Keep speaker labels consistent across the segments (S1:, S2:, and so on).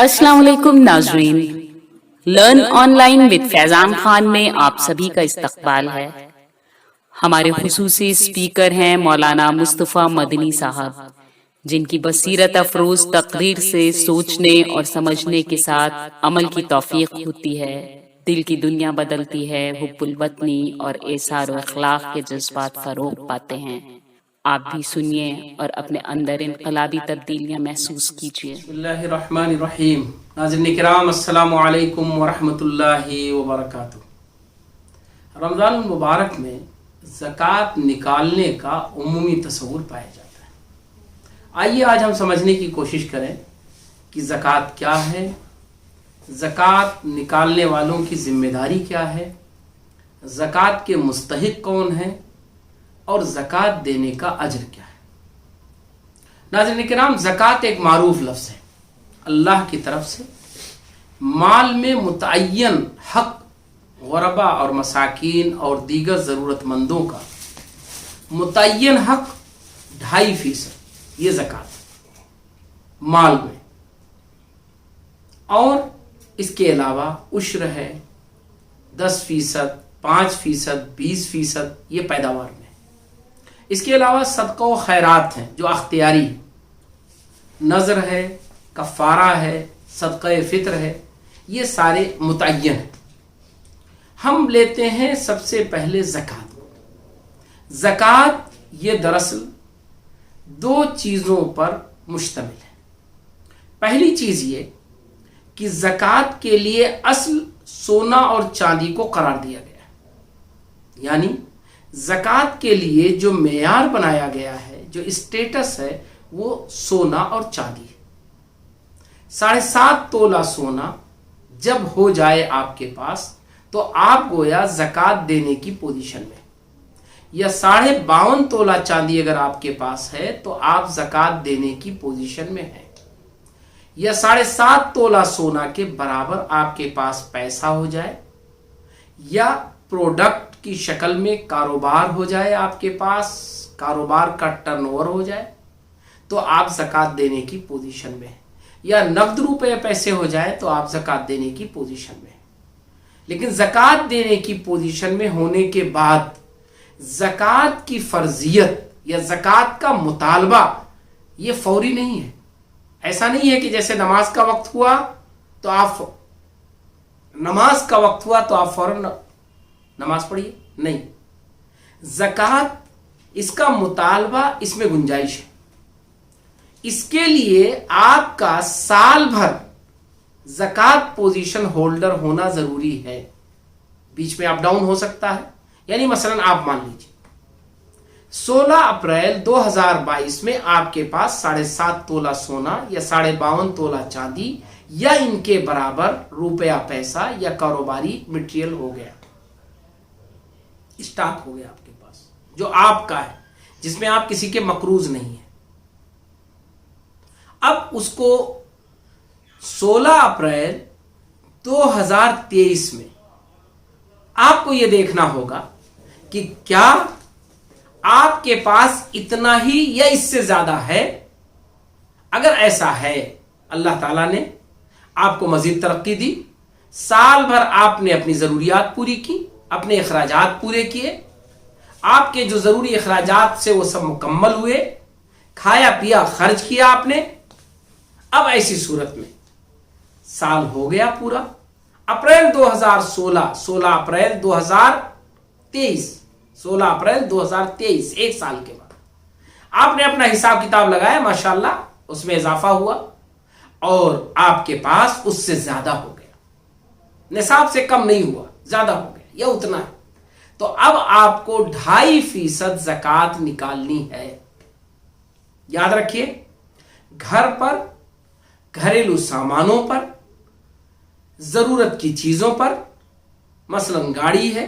S1: अस्सलाम वालेकुम नाजरीन। Learn online with Faizan Khan में आप सभी का इस्तकबाल है। हमारे खुसूसी स्पीकर हैं मौलाना मुस्तफ़ा मदनी साहब, जिनकी बसीरत अफरोज तकरीर से सोचने और समझने के साथ अमल की तौफीक होती है, दिल की दुनिया बदलती है, हुब्बुल वतनी और एसार व अखलाक के जज्बात फरोग पाते हैं। आप भी सुनिए और अपने अंदर इनकलाबी तब्दीलियां महसूस कीजिए।
S2: बिस्मिल्लाहिर्रहमानिर्रहीम। नाज़रीन किराम, अस्सलामु अलैकुम वरहमतुल्लाहि वबरकातुहू। रमज़ान मुबारक में ज़कात निकालने का उमूमी तसव्वुर पाया जाता है। आइए आज हम समझने की कोशिश करें कि ज़कात क्या है, ज़कात निकालने वालों की ज़िम्मेदारी क्या है, ज़कात के मुस्तहिक कौन हैं और ज़कात देने का अजर क्या है। नाज़रीन किराम, ज़कात एक मारूफ लफ्ज़ है। अल्लाह की तरफ से माल में मुतअय्यन हक ग़ुरबा और मसाकीन और दीगर ज़रूरतमंदों का मुतअय्यन हक 2.5% ये ज़कात माल में, और इसके अलावा उश्र है 10%, 5%, 20% ये पैदावार में। इसके अलावा सदका व खैरात हैं जो अख्तियारी है, नज़र है, कफ़ारा है, सदक़े फ़ित्र है, ये सारे मुतअय्यन हैं। हम लेते हैं सबसे पहले ज़कात। ज़कात ये दरअसल 2 चीज़ों पर मुश्तमिल है। पहली चीज़ ये कि ज़कात के लिए असल सोना और चांदी को करार दिया गया है, यानी ज़कात के लिए जो मेयार बनाया गया है, जो स्टेटस है, वो सोना और चांदी है। 7.5 तोला सोना जब हो जाए आपके पास तो आप गोया ज़कात देने की पोजीशन में, या 52.5 तोला चांदी अगर आपके पास है तो आप ज़कात देने की पोजीशन में हैं, या 7.5 तोला सोना के बराबर आपके पास पैसा हो जाए, या प्रोडक्ट की शक्ल में कारोबार हो जाए, आपके पास कारोबार का टर्नओवर हो जाए, तो आप ज़कात देने की पोजीशन में हैं, या नकद रुपए पैसे हो जाए तो आप ज़कात देने की पोजीशन में हैं। लेकिन ज़कात देने की पोजीशन में होने के बाद ज़कात की फर्जियत या ज़कात का मुतालबा ये फौरी नहीं है। ऐसा नहीं है कि जैसे नमाज का वक्त हुआ तो आप फौरन नमाज पढ़िए, नहीं। ज़कात इसका मुतालबा, इसमें गुंजाइश है। इसके लिए आपका साल भर ज़कात पोजीशन होल्डर होना ज़रूरी है। बीच में अप डाउन हो सकता है, यानी मसलन आप मान लीजिए 16 अप्रैल 2022 में आपके पास 7.5 तोला सोना या 52.5 तोला चांदी या इनके बराबर रुपया पैसा या कारोबारी मटेरियल हो गया, स्टॉक हो गया आपके पास, जो आपका है, जिसमें आप किसी के मकरूज नहीं है। अब उसको 16 अप्रैल 2023 में आपको यह देखना होगा कि क्या आपके पास इतना ही या इससे ज्यादा है। अगर ऐसा है, अल्लाह ताला ने आपको मजीद तरक्की दी, साल भर आपने अपनी जरूरियात पूरी की, अपने अखराजात पूरे किए, आपके जो जरूरी अखराजात से वो सब मुकम्मल हुए, खाया पिया खर्च किया आपने। अब ऐसी सूरत में साल हो गया पूरा, अप्रैल 2016, 16 अप्रैल 2023, 16 अप्रैल 2023, 1 साल के बाद आपने अपना हिसाब किताब लगाया, माशाल्लाह उसमें इजाफा हुआ और आपके पास उससे ज्यादा हो गया, निसाब से कम नहीं हुआ, ज्यादा हो गया या उतना है। तो अब आपको 2.5% ज़कात निकालनी है। याद रखिए, घर पर, घरेलू सामानों पर, जरूरत की चीजों पर, मसलन गाड़ी है,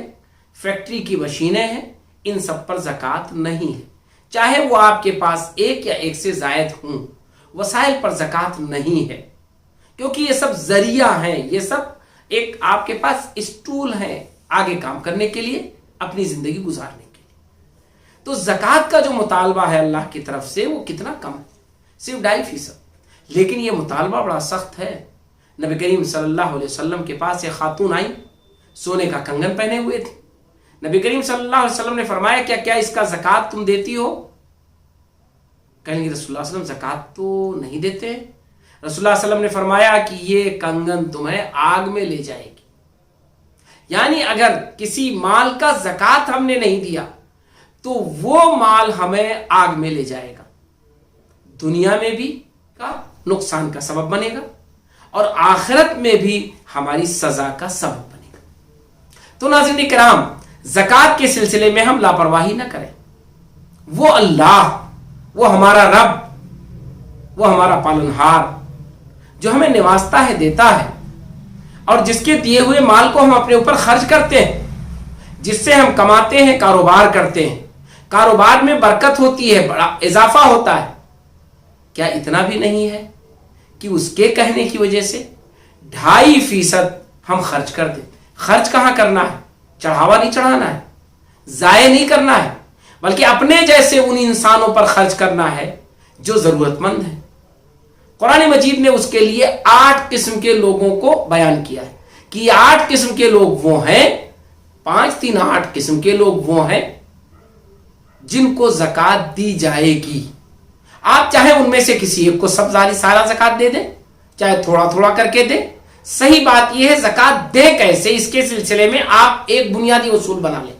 S2: फैक्ट्री की मशीनें हैं, इन सब पर ज़कात नहीं है। चाहे वो आपके पास 1 या 1 से जायद हों, वसाइल पर ज़कात नहीं है, क्योंकि ये सब जरिया हैं, ये सब एक आपके पास स्टूल है आगे काम करने के लिए, अपनी जिंदगी गुजारने के लिए। तो ज़कात का जो मुतालबा है अल्लाह की तरफ से वो कितना कम है, सिर्फ 2.5%। लेकिन ये मुतालबा बड़ा सख्त है। नबी करीम सल्लल्लाहु अलैहि वसल्लम के पास एक खातून आई, सोने का कंगन पहने हुए थे। नबी करीम सल्लल्लाहु अलैहि वसल्लम ने फरमाया, क्या क्या इसका ज़कात तुम देती हो? कहेंगे रसूलुल्लाह सल्लल्लाहु अलैहि वसल्लम ज़कात तो नहीं देते। रसूलुल्लाह सल्लल्लाहु अलैहि वसल्लम ने फरमाया कि ये कंगन तुम्हें आग में ले जाएगी। यानी अगर किसी माल का ज़कात हमने नहीं दिया तो वो माल हमें आग में ले जाएगा, दुनिया में भी का नुकसान का सबब बनेगा और आखिरत में भी हमारी सजा का सबब बनेगा। तो नाज़रीन इकराम, ज़कात के सिलसिले में हम लापरवाही ना करें। वो अल्लाह, वो हमारा रब, वो हमारा पालनहार जो हमें निवाजता है, देता है, और जिसके दिए हुए माल को हम अपने ऊपर खर्च करते हैं, जिससे हम कमाते हैं, कारोबार करते हैं, कारोबार में बरकत होती है, बड़ा इजाफा होता है, क्या इतना भी नहीं है कि उसके कहने की वजह से 2.5% हम खर्च कर दें? खर्च कहाँ करना है? चढ़ावा नहीं चढ़ाना है, जाये नहीं करना है, बल्कि अपने जैसे उन इंसानों पर खर्च करना है जो जरूरतमंद है। कुरान मजीद ने उसके लिए 8 किस्म के लोगों को बयान किया है कि 8 किस्म के लोग वो हैं, 5 3 8 किस्म के लोग वो हैं जिनको ज़कात दी जाएगी। आप चाहे उनमें से किसी एक को सब सारा ज़कात दे दें, चाहे थोड़ा थोड़ा करके दें। सही बात यह है ज़कात दे कैसे, इसके सिलसिले में आप एक बुनियादी उसूल बना लें।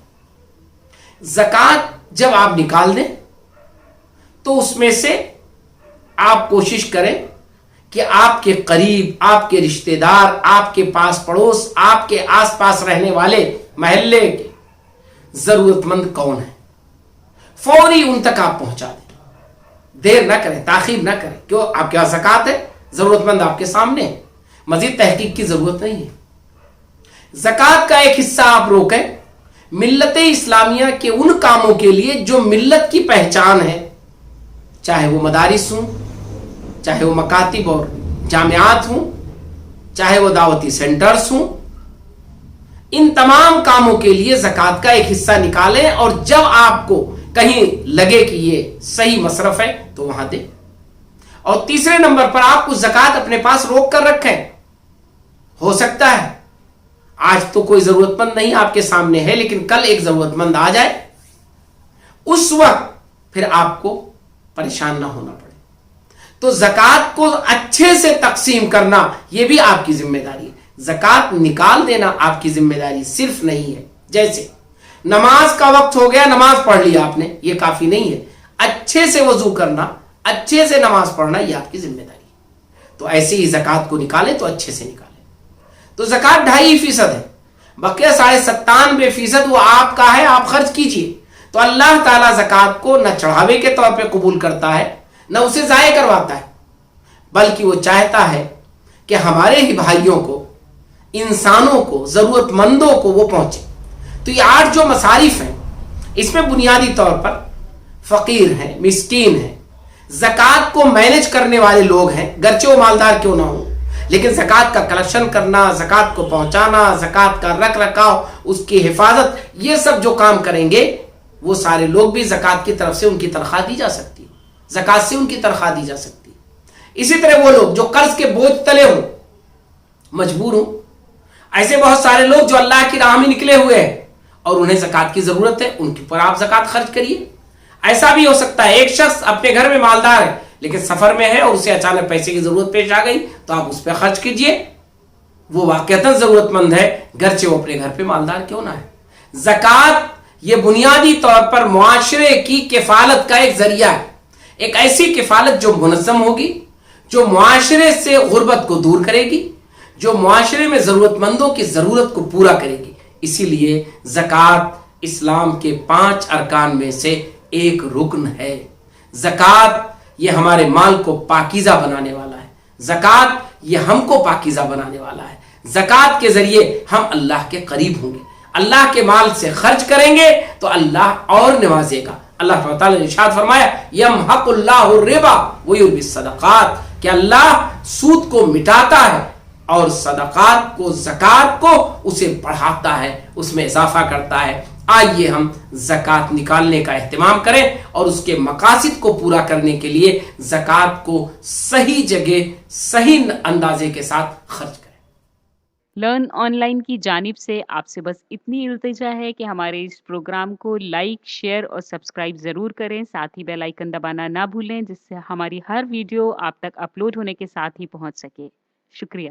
S2: ज़कात जब आप निकाल दें तो उसमें से आप कोशिश करें कि आपके करीब, आपके रिश्तेदार, आपके पास पड़ोस, आपके आसपास रहने वाले महल्ले के जरूरतमंद कौन है, फौरी उन तक आप पहुंचा दें। देर ना करें, ताखीर ना करें। क्यों? आपके पास ज़कात है, जरूरतमंद आपके सामने है, मजीद तहकीक की जरूरत नहीं है। ज़कात का एक हिस्सा आप रोकें मिल्लत इस्लामिया के उन कामों के लिए जो मिल्लत की पहचान है, चाहे वो मदारिस हों, चाहे वो मकातिब और जामियात हों, चाहे वो दावती सेंटर्स हों। इन तमाम कामों के लिए ज़कात का एक हिस्सा निकालें और जब आपको कहीं लगे कि ये सही मसरफ है तो वहां दें। और तीसरे नंबर पर आप कुछ ज़कात अपने पास रोक कर रखें। हो सकता है आज तो कोई जरूरतमंद नहीं आपके सामने है, लेकिन कल एक जरूरतमंद आ जाए, उस वक्त फिर आपको परेशान ना होना पड़े। तो ज़कात को अच्छे से तकसीम करना यह भी आपकी जिम्मेदारी है। ज़कात निकाल देना आपकी जिम्मेदारी सिर्फ नहीं है। जैसे नमाज का वक्त हो गया, नमाज पढ़ लिया आपने, यह काफी नहीं है। अच्छे से वजू करना, अच्छे से नमाज पढ़ना, यह आपकी जिम्मेदारी है। तो ऐसे ही ज़कात को निकालें तो अच्छे से निकालें। तो ज़कात 2.5% है, बकिया 97.5% वो आपका है, आप खर्च कीजिए। तो अल्लाह ताला ज़कात को न चढ़ावे के तौर पे कबूल करता है, न उसे ज़ाये करवाता है, बल्कि वो चाहता है कि हमारे ही भाइयों को, इंसानों को, ज़रूरतमंदों को वो पहुंचे। तो ये 8 जो मसारिफ हैं, इसमें बुनियादी तौर पर फ़कीर हैं, मिस्कीन हैं, ज़कात को मैनेज करने वाले लोग हैं, गरचे वो मालदार क्यों ना हो, लेकिन ज़कात का कलेक्शन करना, ज़कात को पहुंचाना, ज़कात का रख रखाव, उसकी हिफाजत, ये सब जो काम करेंगे वो सारे लोग भी ज़कात की तरफ से उनकी तनख्वाह दी जा सकती है, ज़कात से उनकी तनख्वाह दी जा सकती है। इसी तरह वो लोग जो कर्ज के बोझ तले हों, मजबूर हों, ऐसे बहुत सारे लोग जो अल्लाह की राह में निकले हुए हैं और उन्हें ज़कात की ज़रूरत है, उनके पर आप ज़कात खर्च करिए। ऐसा भी हो सकता है एक शख्स अपने घर में मालदार है लेकिन सफर में है और उसे अचानक पैसे की जरूरत पेश आ गई, तो आप उस पर खर्च कीजिए। वो वाकईतन जरूरतमंद है, गरचे वो अपने घर पे मालदार क्यों ना है। ज़कात ये बुनियादी तौर पर मुआशरे की किफालत का एक जरिया है, एक ऐसी किफालत जो मुनज़्ज़म होगी, जो मुआशरे से गुर्बत को दूर करेगी, जो मुआशरे में जरूरतमंदों की जरूरत को पूरा करेगी। इसीलिए ज़कात इस्लाम के 5 अरकान में से एक रुकन है। ज़कात ये हमारे माल को पाकीज़ा बनाने वाला है, ज़कात ये हमको पाकीज़ा बनाने वाला है। ज़कात के जरिए हम अल्लाह के करीब होंगे, अल्लाह के माल से खर्च करेंगे तो अल्लाह और नवाजेगा। अल्लाह ताला ने इरशाद फरमाया, यमहकुल्लाहु रिबा व युर्बिस सदक़ात, कि अल्लाह सूद को मिटाता है और सदक़ात को, ज़कात को उसे बढ़ाता है, उसमें इजाफा करता है। آئیے ہم زکوٰۃ نکالنے کا اہتمام کریں اور اس کے مقاصد کو پورا کرنے کے لیے زکوٰۃ کو صحیح جگہ صحیح اندازے کے ساتھ خرچ کریں۔
S1: لرن آن لائن کی جانب سے آپ سے بس اتنی التجا ہے کہ ہمارے اس پروگرام کو لائک، شیئر اور سبسکرائب ضرور کریں، ساتھ ہی بیل آئیکن دبانا نہ بھولیں جس سے ہماری ہر ویڈیو آپ تک اپلوڈ ہونے کے ساتھ ہی پہنچ سکے۔ شکریہ۔